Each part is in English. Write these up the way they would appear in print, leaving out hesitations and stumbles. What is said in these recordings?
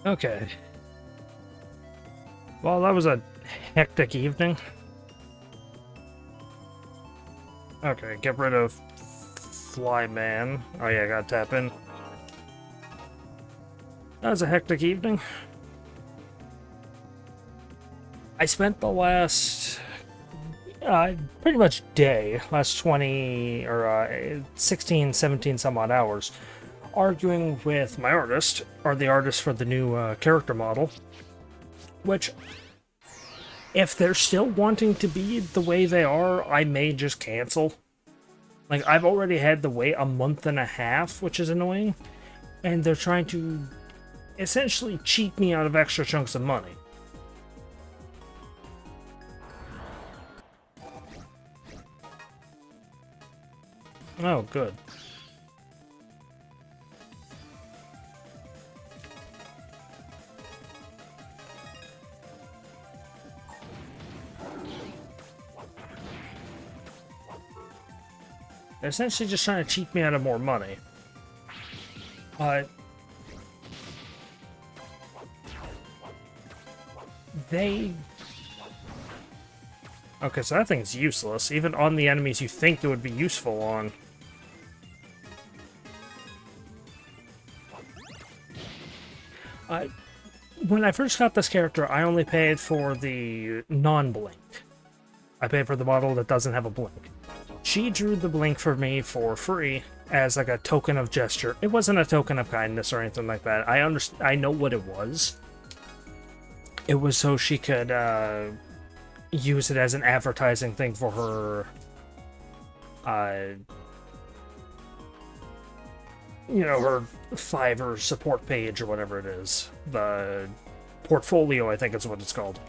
Okay. Well, that was a hectic evening. Okay, get rid of Flyman. Oh yeah, gotta tap in. That was a hectic evening. I spent the last pretty much day, last 20 or 16, 17 some odd hours, arguing with my artist, or the artist for the new character model, which, if they're still wanting to be the way they are, I may just cancel. Like, I've already had to wait a month and a half, which is annoying, and they're trying to essentially cheat me out of extra chunks of money. Oh, good. They're essentially just trying to cheat me out of more money. But they... Okay, so that thing's useless, even on the enemies you think it would be useful on. When I first got this character, I only paid for the non-blink. I paid for the model that doesn't have a blink. She drew the blink for me for free as like a token of gesture. It wasn't a token of kindness or anything like that. I know what it was. It was so she could use it as an advertising thing for her you know, her Fiverr support page or whatever it is. The portfolio, I think is what it's called.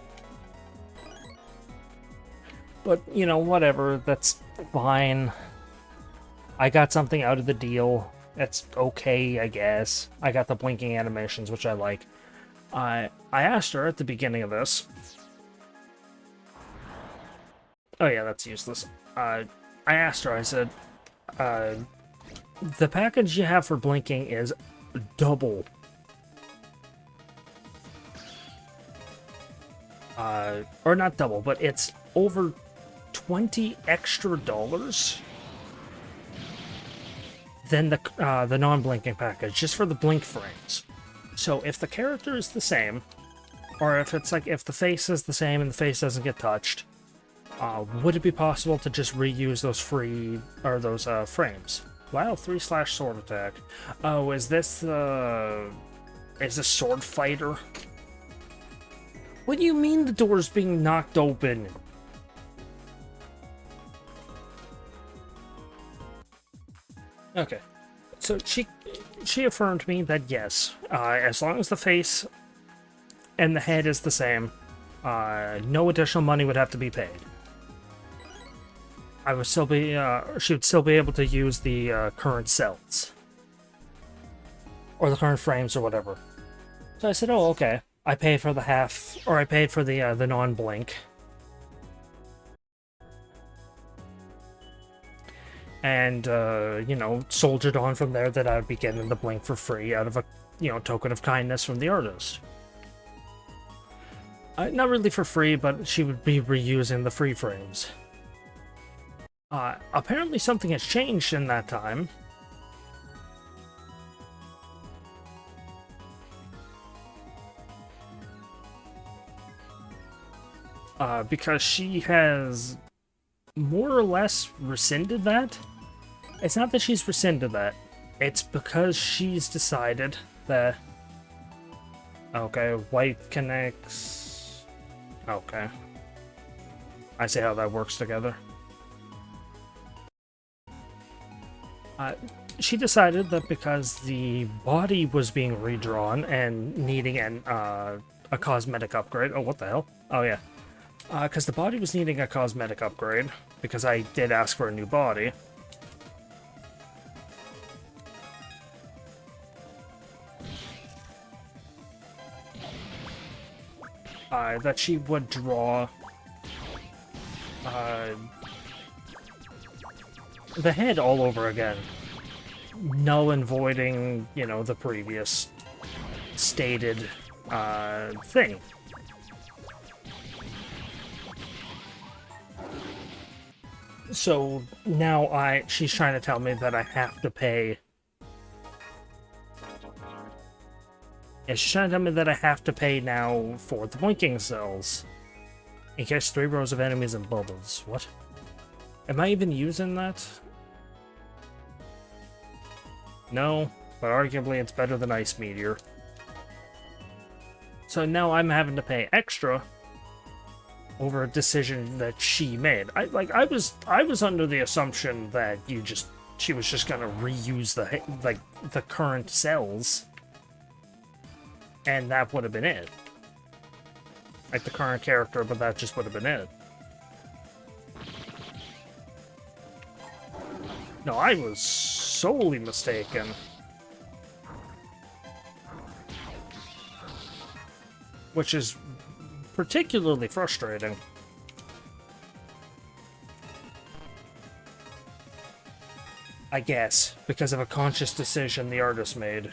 But, you know, whatever, that's fine. I got something out of the deal. It's okay, I guess. I got the blinking animations, which I like. I asked her at the beginning of this. Oh yeah, that's useless. I asked her, I said, the package you have for blinking is double. Or not double, but it's over $20 extra than the non-blinking package, just for the blink frames. So if the character is the same, or if it's like if the face is the same and the face doesn't get touched, would it be possible to just reuse those free or those frames? Wow, 3/sword attack. Oh, is this the sword fighter? What do you mean the door's being knocked open? Okay, so she affirmed me that yes, as long as the face and the head is the same, no additional money would have to be paid. I would still be, she would still be able to use the current cells. Or the current frames or whatever. So I said, oh, okay. I paid for the half, or I paid for the non-blink. And, you know, soldiered on from there that I would be getting the blink for free out of a, you know, token of kindness from the artist. Not really for free, but she would be reusing the free frames. Apparently something has changed in that time. Because she has more or less rescinded that. It's not that she's rescinded that. It's because she's decided that... Okay, white connects... Okay. I see how that works together. She decided that because the body was being redrawn and needing a cosmetic upgrade... Oh, what the hell? Oh, yeah. Because the body was needing a cosmetic upgrade, because I did ask for a new body. That she would draw the head all over again. Null and voiding, you know, the previous stated thing. So now she's trying to tell me that I have to pay. Yeah, she's trying to tell me that I have to pay now for the blinking cells. In case 3 rows of enemies and bubbles. What? Am I even using that? No, but arguably it's better than Ice Meteor. So now I'm having to pay extra over a decision that she made. I was under the assumption that she was just gonna reuse the current cells, and that would have been it. Like the current character, but that just would have been it. No, I was solely mistaken. Which is particularly frustrating. I guess, because of a conscious decision the artist made.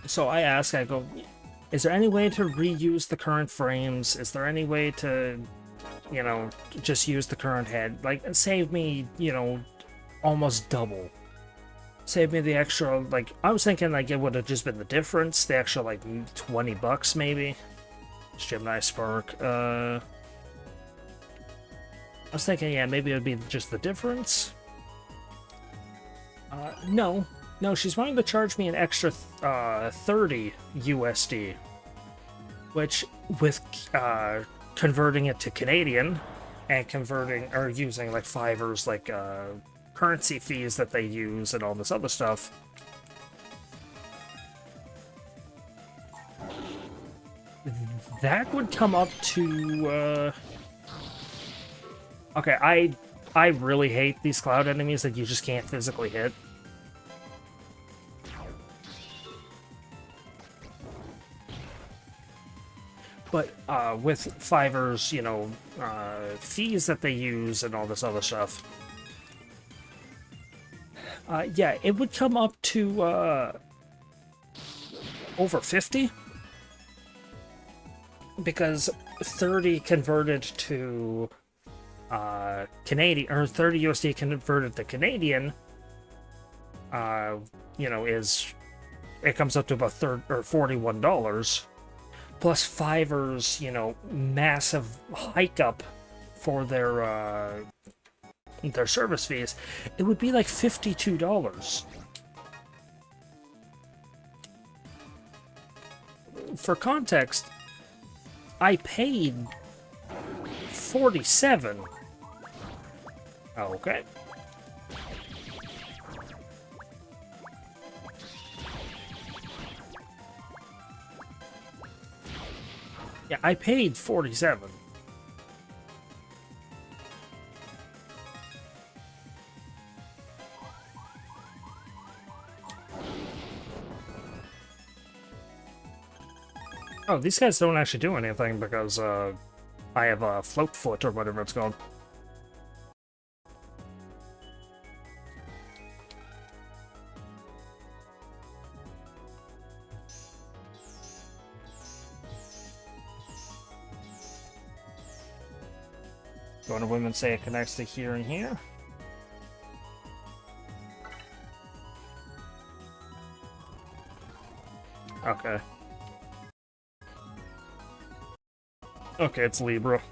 So I go, is there any way to reuse the current frames? Is there any way to, you know, just use the current head? Like, save me, you know, almost double. Save me the extra, like, I was thinking, like, it would have just been the difference, the extra, like, $20 maybe. Gemini Spark, I was thinking, yeah, maybe it would be just the difference. No. No, she's wanting to charge me an extra 30 USD, which, with converting it to Canadian and using like Fiverr's like currency fees that they use and all this other stuff, that would come up to okay, I really hate these cloud enemies that you just can't physically hit. But with Fiverr's, you know, fees that they use and all this other stuff, yeah, it would come up to over 50, because 30 converted to Canadian, or 30 USD converted to Canadian, you know, it comes up to about $41. Plus Fiverr's, you know, massive hike up for their service fees, it would be like $52. For context, I paid $47. Okay. Yeah, I paid $47. Oh, these guys don't actually do anything because I have a float foot or whatever it's called. One of women say it connects to here and here. Okay. Okay, it's Libra.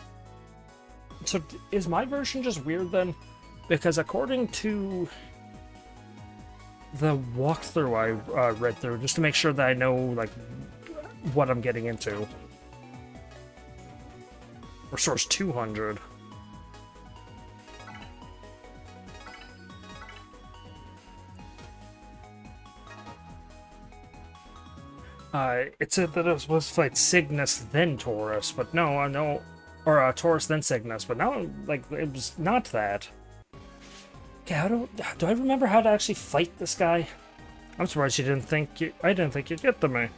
So, is my version just weird then? Because according to the walkthrough I read through, just to make sure that I know, like, what I'm getting into. Or source 200. It said that it was supposed to fight Cygnus, then Taurus, but no, no, or Taurus, then Cygnus, but now, like, it was not that. Okay, do I remember how to actually fight this guy? I'm surprised I didn't think you'd get to me.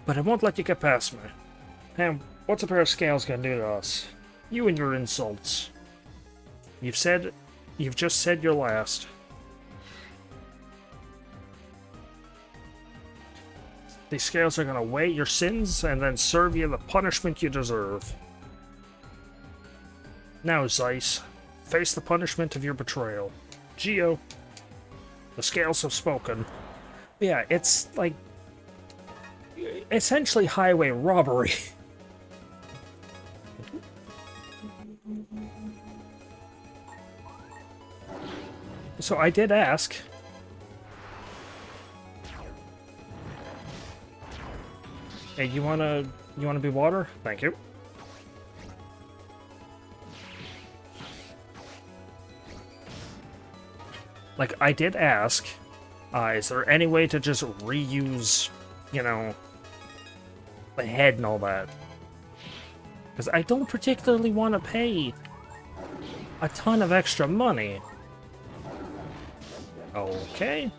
But I won't let you get past me. Hey, what's a pair of scales gonna do to us? You and your insults. You've just said your last. These scales are gonna weigh your sins and then serve you the punishment you deserve. Now, Zeiss, face the punishment of your betrayal. Geo, the scales have spoken. Yeah, it's like essentially highway robbery. So I did ask. Hey, you wanna be water? Thank you. Like, I did ask, is there any way to just reuse, you know, the head and all that? Because I don't particularly want to pay a ton of extra money. Okay.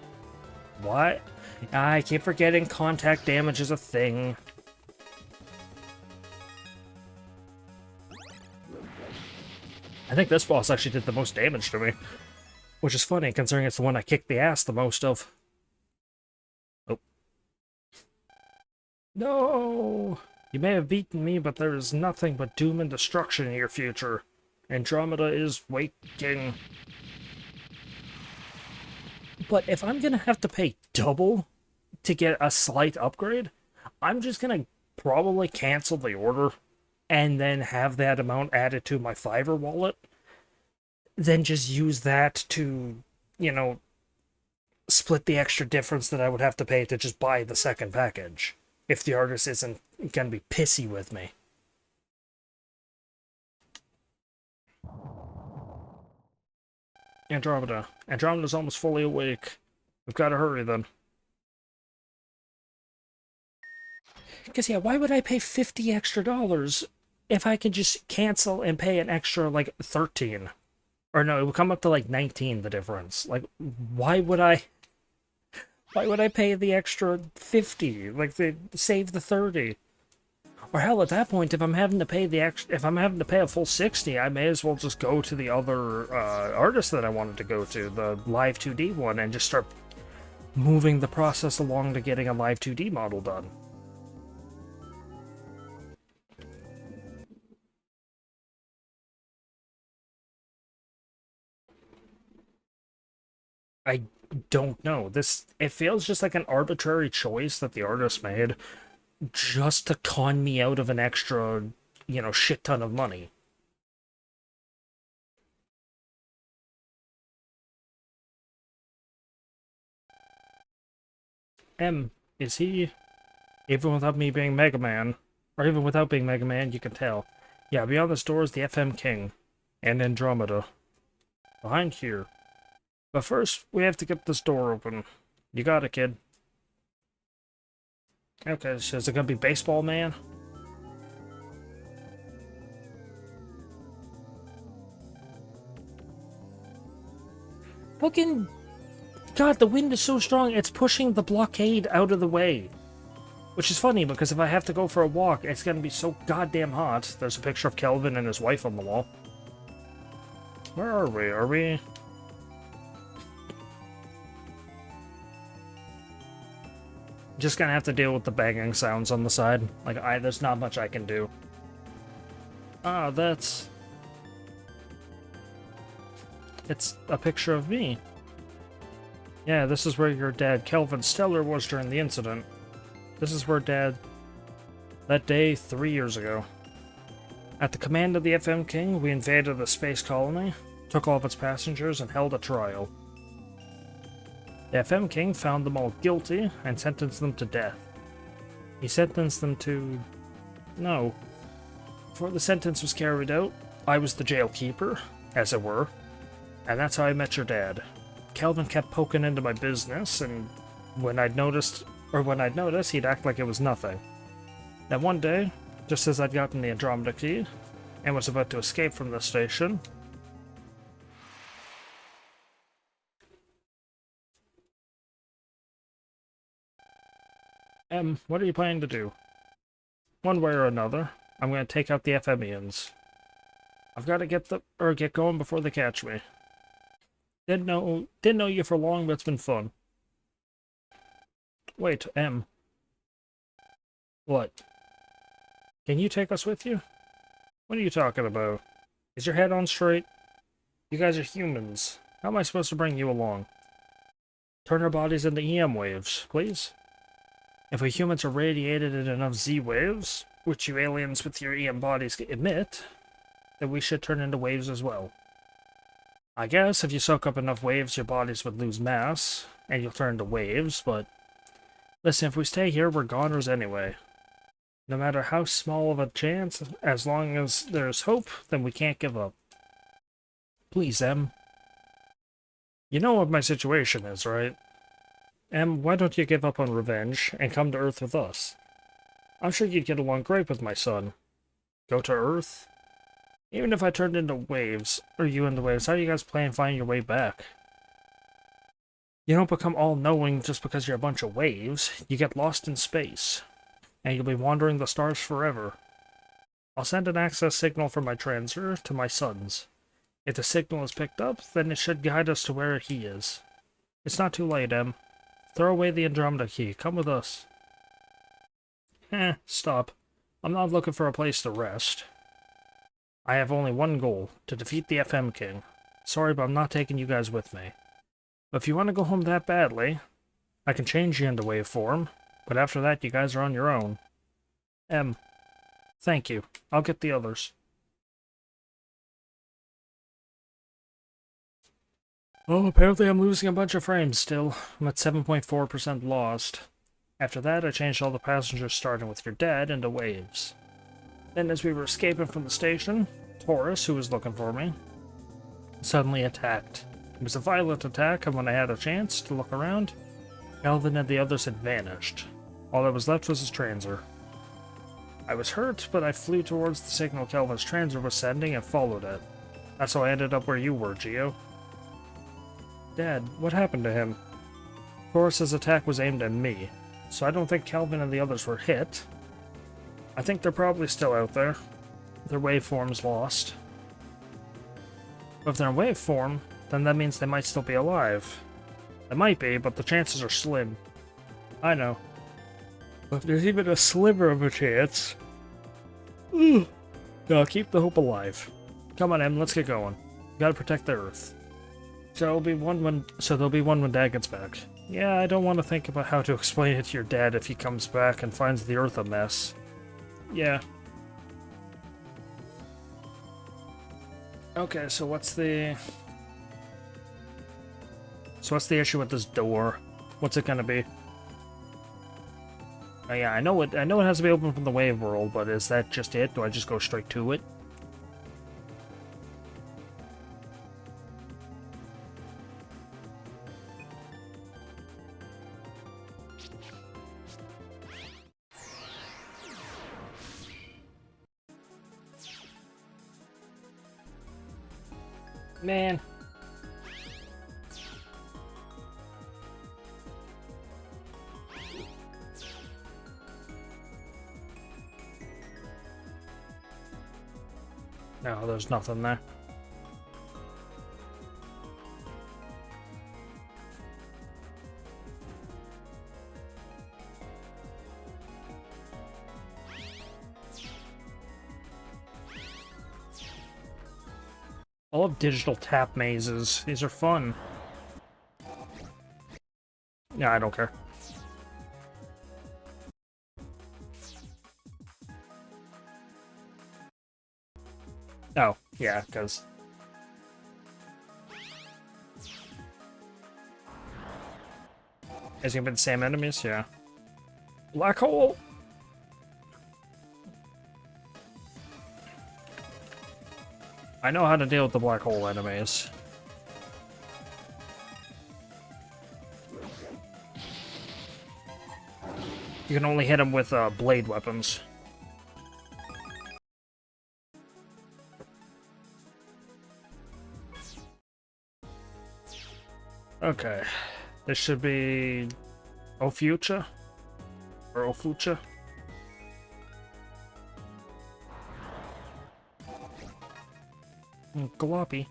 What? I keep forgetting contact damage is a thing. I think this boss actually did the most damage to me. Which is funny, considering it's the one I kicked the ass the most of. Oh. No! You may have beaten me, but there is nothing but doom and destruction in your future. Andromeda is waking. But if I'm gonna have to pay double to get a slight upgrade, I'm just gonna probably cancel the order and then have that amount added to my Fiverr wallet. Then just use that to, you know, split the extra difference that I would have to pay to just buy the second package. If the artist isn't gonna be pissy with me. Andromeda. Andromeda's almost fully awake. We've got to hurry then. Because, yeah, why would I pay $50 extra if I could just cancel and pay an extra, like, 13? Or no, it would come up to, like, 19, the difference. Like, why would I pay the extra 50? Like, they save the 30. Or hell, at that point, if I'm having to pay a full 60, I may as well just go to the other artist that I wanted to go to, the Live 2D one, and just start moving the process along to getting a Live 2D model done. I don't know. It feels just like an arbitrary choice that the artist made just to con me out of an extra, you know, shit ton of money. Is he... Even without me being Mega Man, or even without being Mega Man, you can tell. Yeah, beyond this door is the FM King, and Andromeda. Behind here. But first, we have to get this door open. You got it, kid. Okay, so is it gonna be Baseball Man? Fucking... God, the wind is so strong, it's pushing the blockade out of the way. Which is funny, because if I have to go for a walk, it's gonna be so goddamn hot. There's a picture of Kelvin and his wife on the wall. Where are we? Are we... Just gonna have to deal with the banging sounds on the side. Like, there's not much I can do. Ah, that's... It's a picture of me. Yeah, this is where your dad, Kelvin Stellar, was during the incident. This is where Dad... That day, 3 years ago. At the command of the FM King, we invaded the space colony, took all of its passengers, and held a trial. The FM King found them all guilty and sentenced them to death. He sentenced them to... No. Before the sentence was carried out, I was the jail keeper, as it were, and that's how I met your dad. Calvin kept poking into my business, and when I'd notice, he'd act like it was nothing. Then one day, just as I'd gotten the Andromeda key, and was about to escape from the station... what are you planning to do? One way or another, I'm going to take out the FMians. I've got to get going before they catch me. Didn't know you for long, but it's been fun. Wait, What? Can you take us with you? What are you talking about? Is your head on straight? You guys are humans. How am I supposed to bring you along? Turn our bodies into EM waves, please. If we humans are radiated in enough Z waves, which you aliens with your EM bodies emit, then we should turn into waves as well. I guess if you soak up enough waves, your bodies would lose mass, and you'll turn into waves, but listen, if we stay here, we're goners anyway. No matter how small of a chance, as long as there's hope, then we can't give up. Please, Em. You know what my situation is, right? Em, why don't you give up on revenge and come to Earth with us? I'm sure you'd get along great with my son. Go to Earth? Even if I turned into waves, or you into waves, how do you guys plan on finding your way back? You don't become all-knowing just because you're a bunch of waves. You get lost in space, and you'll be wandering the stars forever. I'll send an access signal from my transer to my sons. If the signal is picked up, then it should guide us to where he is. It's not too late, Em. Throw away the Andromeda key. Come with us. Stop. I'm not looking for a place to rest. I have only one goal, to defeat the FM King. Sorry, but I'm not taking you guys with me. But if you want to go home that badly, I can change you into wave form, but after that you guys are on your own. Em, thank you. I'll get the others. Oh, apparently I'm losing a bunch of frames still. I'm at 7.4% lost. After that, I changed all the passengers starting with your dad into waves. Then as we were escaping from the station, Taurus, who was looking for me, suddenly attacked. It was a violent attack, and when I had a chance to look around, Calvin and the others had vanished. All that was left was his transer. I was hurt, but I flew towards the signal Calvin's transer was sending and followed it. That's how I ended up where you were, Geo. Dad, what happened to him? Taurus's attack was aimed at me, so I don't think Calvin and the others were hit. I think they're probably still out there. Their waveform's lost. But if they're in waveform, then that means they might still be alive. They might be, but the chances are slim. I know. But if there's even a sliver of a chance... No, keep the hope alive. Come on, Em, let's get going. We gotta protect the Earth. So there'll be one when Dad gets back. Yeah, I don't want to think about how to explain it to your dad if he comes back and finds the Earth a mess. Yeah. Okay, so what's the issue with this door? What's it gonna be? Oh yeah, I know it has to be open from the wave world, but is that just it? Do I just go straight to it? Man. No, there's nothing there. I love digital tap mazes. These are fun. Yeah, I don't care. Oh, yeah, because... Is it gonna be the same enemies? Yeah. Black hole! I know how to deal with the black hole enemies. You can only hit them with blade weapons. Okay. This should be... Ofucha? Or Ofucha? Gloppy.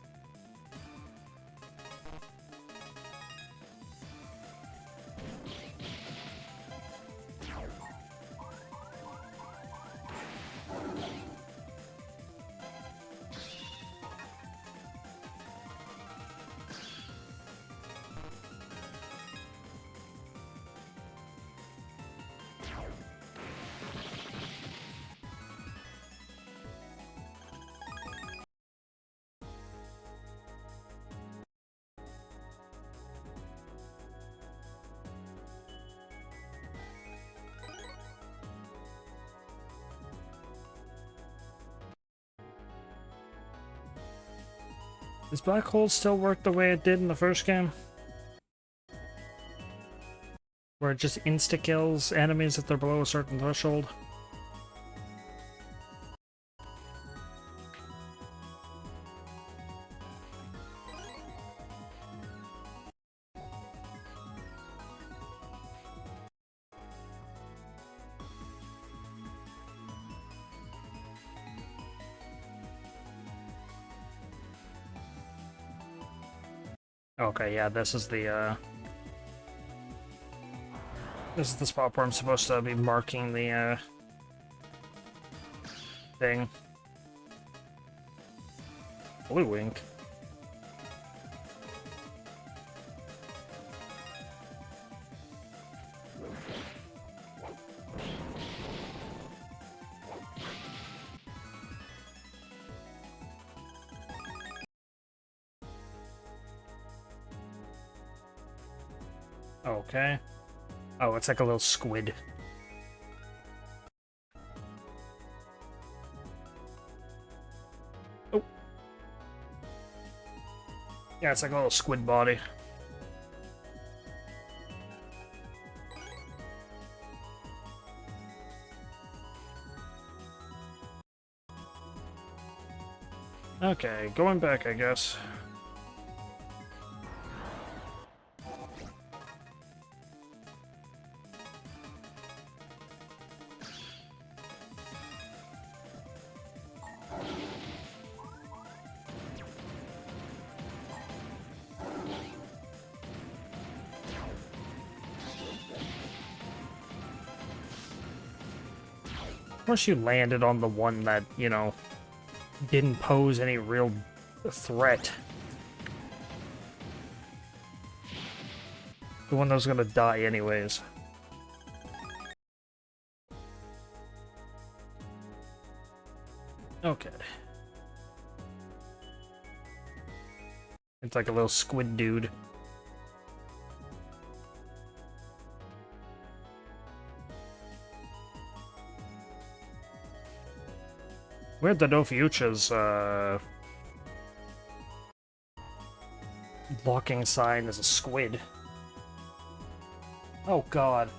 Does Black Hole still work the way it did in the first game? Where it just insta-kills enemies if they're below a certain threshold? Okay, yeah, this is the spot where I'm supposed to be marking the, thing. Blue ink. Okay. Oh, it's like a little squid. Oh. Yeah, it's like a little squid body. Okay, going back, I guess. Of course you landed on the one that, you know, didn't pose any real threat. The one that was gonna die anyways. Okay. It's like a little squid dude. Weird that Ophiucha's, locking sign is a squid. Oh god.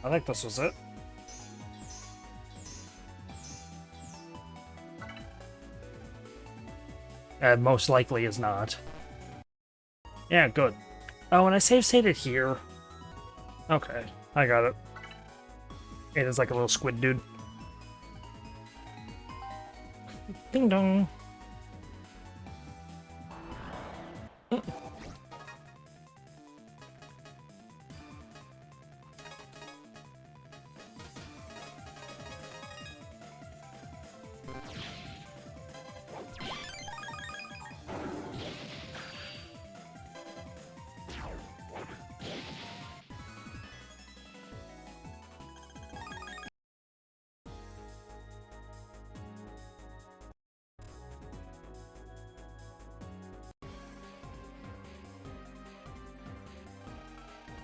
I think this was it. Most likely is not. Yeah, good. Oh, and I save stated here. Okay, I got it. It is like a little squid dude. Ding dong.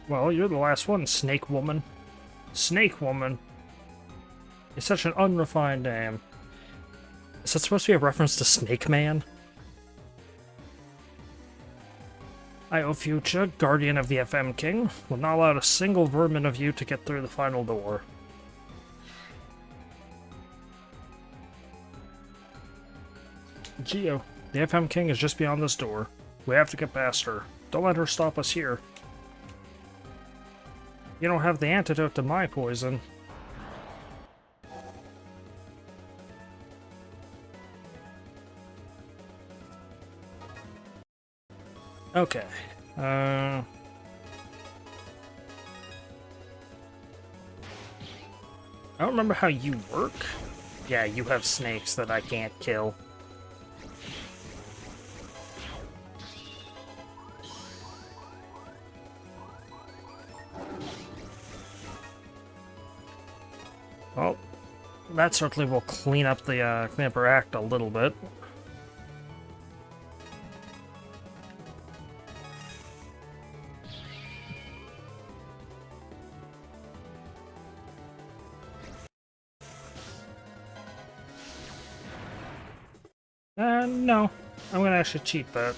Well, you're the last one, Snake Woman. Snake Woman. It's such an unrefined name. Is that supposed to be a reference to Snake Man? I, Ophiucha, Guardian of the FM King, will not allow a single vermin of you to get through the final door. Geo, the FM King is just beyond this door. We have to get past her. Don't let her stop us here. You don't have the antidote to my poison. Okay. I don't remember how you work. Yeah, you have snakes that I can't kill. Well, that certainly will clean up her act a little bit. No. I'm gonna actually cheat that.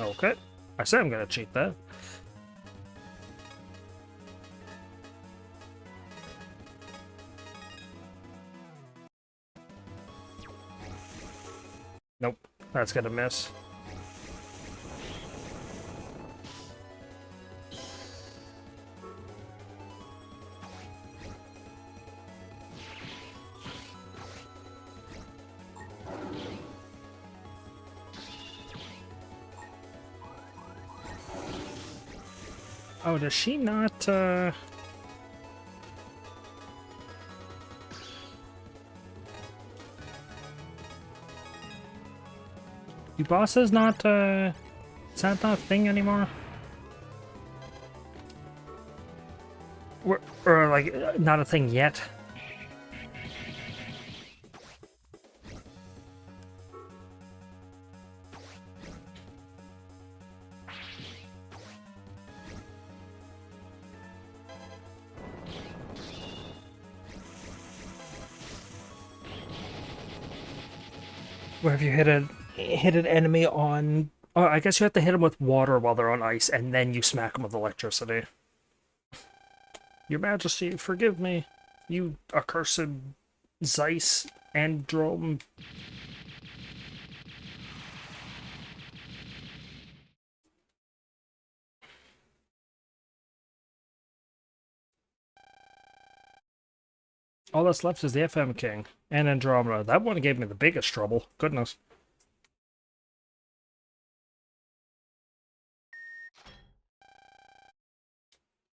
Okay. I said I'm gonna cheat that. Nope. That's gonna miss. Oh, does she not, Do bosses not, is that not a thing anymore? Or like, not a thing yet? Where if you hit an enemy on... Oh, I guess you have to hit them with water while they're on ice, and then you smack them with electricity. Your Majesty, forgive me, you accursed Zeiss Androm. All that's left is the FM King and Andromeda. That one gave me the biggest trouble. Goodness.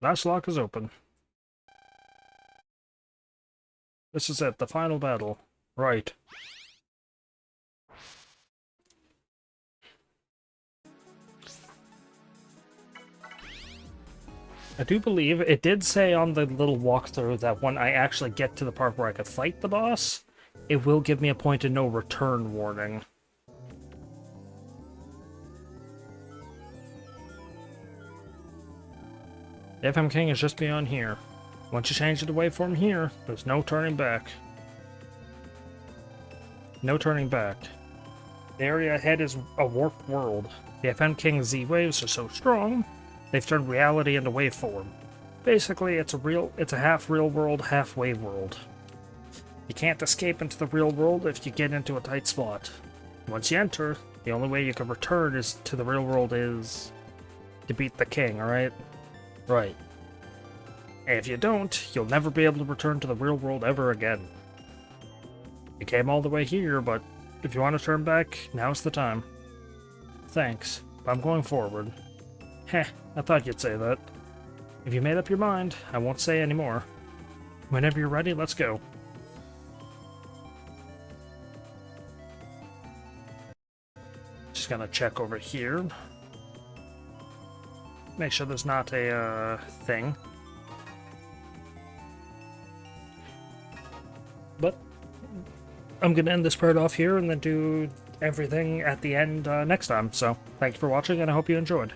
Last lock is open. This is it, the final battle. Right. I do believe it did say on the little walkthrough that when I actually get to the part where I could fight the boss, it will give me a point of no return warning. The FM King is just beyond here. Once you change the waveform here, there's no turning back. No turning back. The area ahead is a warped world. The FM King's Z-waves are so strong, they've turned reality into waveform. Basically, it's a half real world, half wave world. You can't escape into the real world if you get into a tight spot. Once you enter, the only way you can return to the real world is to beat the king, alright? Right. And if you don't, you'll never be able to return to the real world ever again. You came all the way here, but if you want to turn back, now's the time. Thanks, but I'm going forward. Heh, I thought you'd say that. If you made up your mind, I won't say any more. Whenever you're ready, let's go. Just gonna check over here. Make sure there's not a thing. But I'm gonna end this part off here and then do everything at the end next time. So thanks for watching, and I hope you enjoyed.